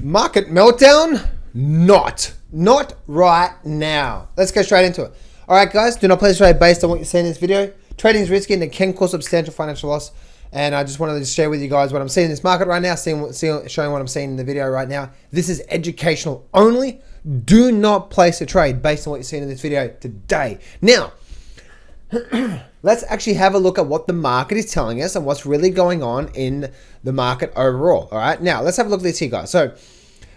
Market meltdown? Not right now. Let's go straight into it. All right, guys, do not place trade based on what you see in this video. Trading is risky and it can cause substantial financial loss. And I just wanted to share with you guys what I'm seeing in this market right now, showing what I'm seeing in the video right now. This is educational only. Do not place a trade based on what you're seeing in this video today. Now, let's actually have a look at what the market is telling us and what's really going on in the market overall. All right, now let's have a look at this here, guys. So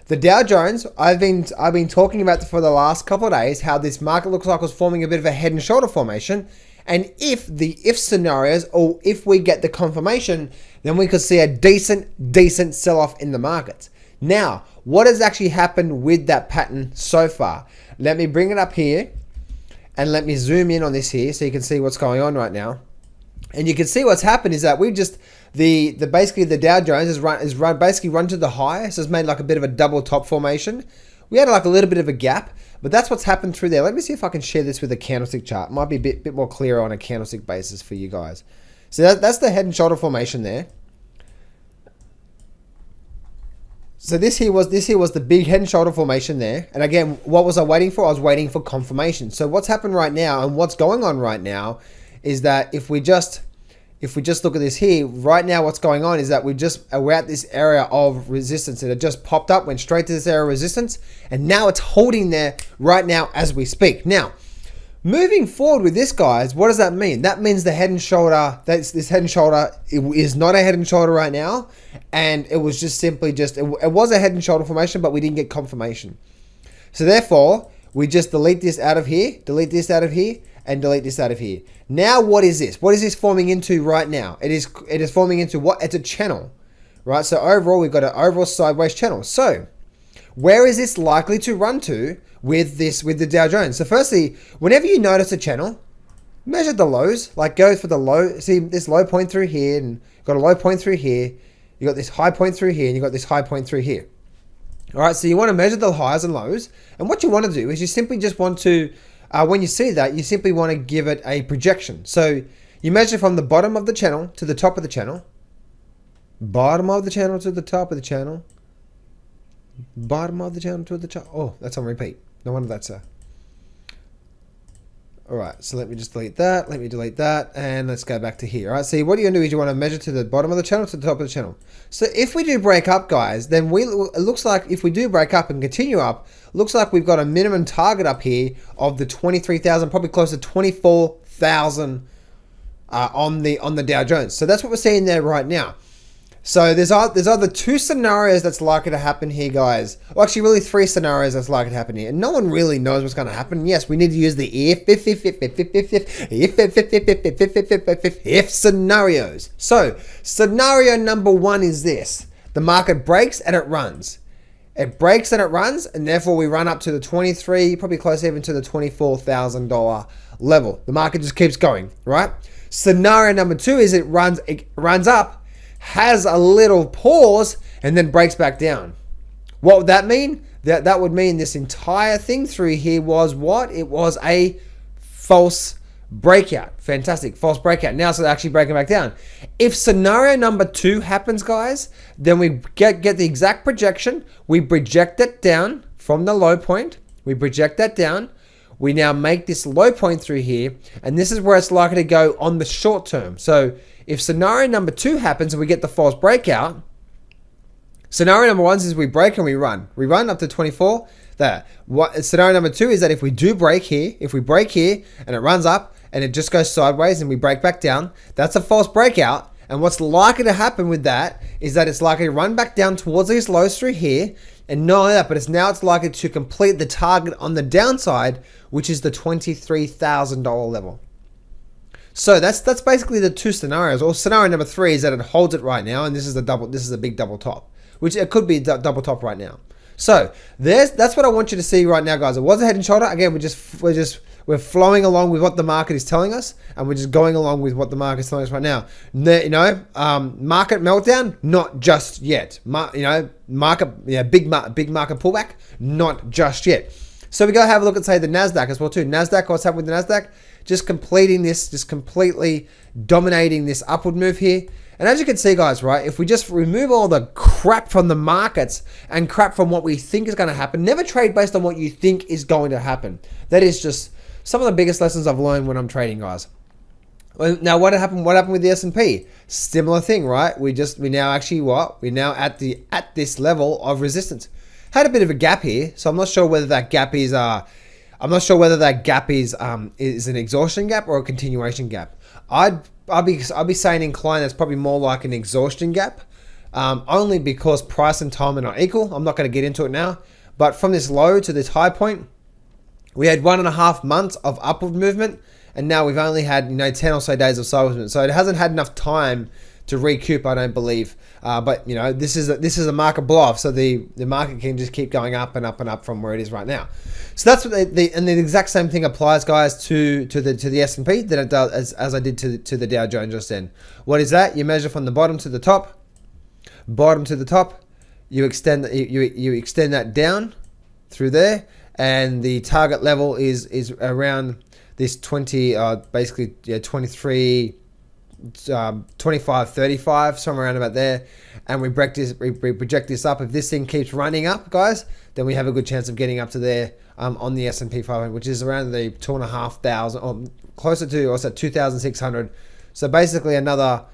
the Dow Jones, I've been talking about for the last couple of days how this market looks like it's forming a bit of a head and shoulder formation. And if scenarios, or if we get the confirmation, then we could see a decent sell-off in the markets. Now, what has actually happened with that pattern so far? Let me bring it up here and let me zoom in on this here so you can see what's going on right now. And you can see what's happened is that we just basically the Dow Jones is basically run to the high, so it's made like a bit of a double top formation. We had like a little bit of a gap, but that's what's happened through there. Let me see if I can share this with a candlestick chart. It might be a bit more clearer on a candlestick basis for you guys. So that's the head and shoulder formation there. So this here was the big head and shoulder formation there. And again, what was I waiting for? I was waiting for confirmation. So what's happened right now and what's going on right now is that if we just look at this here, right now what's going on is that we're at this area of resistance and it just popped up, went straight to this area of resistance, and now it's holding there right now as we speak. Now, moving forward with this, guys, what does that mean? That means the head and shoulder, this head and shoulder, it is not a head and shoulder right now, and it was just simply it was a head and shoulder formation, but we didn't get confirmation. So therefore, we just delete this out of here, and delete this out of here. Now, what is this? What is this forming into right now? It is forming into what? It's a channel, right? So overall, we've got an overall sideways channel. So where is this likely to run to with the Dow Jones? So firstly, whenever you notice a channel, measure the lows, like go for the low. See this low point through here, and got a low point through here. You got this high point through here, and you got this high point through here. All right, so you want to measure the highs and lows, and what you want to do is you simply just want to, when you see that, you simply want to give it a projection. So you measure from the bottom of the channel to the top of the channel, bottom of the channel to the top of the channel, bottom of the channel to the top. Oh, that's on repeat. No wonder that's a. All right, so let me just delete that. Let me delete that, and let's go back to here. All right, so what you're gonna do is you want to measure to the bottom of the channel to the top of the channel. So if we do break up, guys, then it looks like if we do break up and continue up, looks like we've got a minimum target up here of the 23,000, probably close to 24,000 on the Dow Jones. So that's what we're seeing there right now. So there's other two scenarios that's likely to happen here, guys. Well, actually, really three scenarios that's likely to happen here. And no one really knows what's going to happen. Yes, we need to use the if scenarios. So scenario number one is this. The market breaks and it runs. It breaks and it runs, and therefore we run up to the 23, probably close even to the $24,000 level. The market just keeps going, right? Scenario number two is it runs up, has a little pause, and then breaks back down. What would that mean? That would mean this entire thing through here was what? It was a false breakout. Fantastic. False breakout. Now it's actually breaking back down. If scenario number two happens, guys, then we get the exact projection. We project it down from the low point. We project that down. We now make this low point through here, and this is where it's likely to go on the short term. So if scenario number two happens and we get the false breakout, scenario number one is we break and we run. We run up to 24. Scenario number two is that if we do break here, and it runs up and it just goes sideways and we break back down, that's a false breakout. And what's likely to happen with that is that it's likely to run back down towards these lows through here. And not only that, but it's likely to complete the target on the downside, which is the $23,000 level. So that's basically the two scenarios. Or scenario number three is that it holds it right now, and this is a big double top, which it could be a double top right now. So that's what I want you to see right now, guys. It was a head and shoulder. Again, we're flowing along with what the market is telling us, and we're just going along with what the market is telling us right now. Market meltdown, not just yet. Big market pullback, not just yet. So we go have a look at, say, the Nasdaq as well too. Nasdaq, what's happening with the Nasdaq? Just completely dominating this upward move here. And as you can see, guys, right, if we just remove all the crap from the markets and crap from what we think is going to happen, never trade based on what you think is going to happen. That is just some of the biggest lessons I've learned when I'm trading, guys. Now, what happened with the S&P? Similar thing, right? We're now at this level of resistance. Had a bit of a gap here, so I'm not sure whether that gap is is an exhaustion gap or a continuation gap. I'd be saying incline that's probably more like an exhaustion gap, only because price and time are not equal. I'm not going to get into it now, but from this low to this high point, we had 1.5 months of upward movement, and now we've only had 10 or so days of sideways movement. So it hasn't had enough time to recoup, I don't believe. But this is a market blow-off, so the market can just keep going up and up and up from where it is right now. So that's what and the exact same thing applies, guys, to the S&P that it does as I did to the Dow Jones just then. What is that? You measure from the bottom to the top. Bottom to the top. You extend that down through there, and the target level is around this 23. 25, 35, somewhere around about there, and we project this up. If this thing keeps running up, guys, then we have a good chance of getting up to there on the S&P 500, which is around the 2,500 or closer to 2,600. So basically another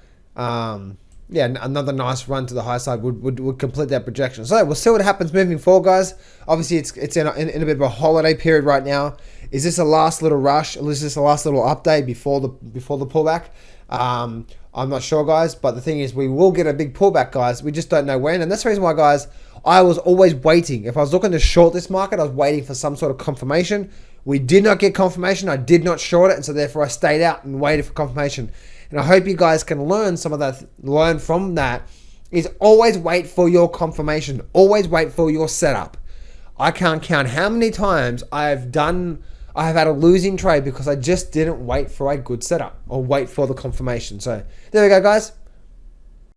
nice run to the high side would complete that projection. So we'll see what happens moving forward, guys. Obviously, it's in a bit of a holiday period right now. Is this a last little rush, or is this a last little update before the pullback? I'm not sure, guys, but the thing is, we will get a big pullback, guys. We just don't know when, and that's the reason why, guys, I was always waiting. If I was looking to short this market, I was waiting for some sort of confirmation. We did not get confirmation. I did not short it, and so therefore I stayed out and waited for confirmation. And I hope you guys can learn from that. Is always wait for your confirmation. Always wait for your setup. I can't count how many times I have had a losing trade because I just didn't wait for a good setup or wait for the confirmation. So there we go, guys.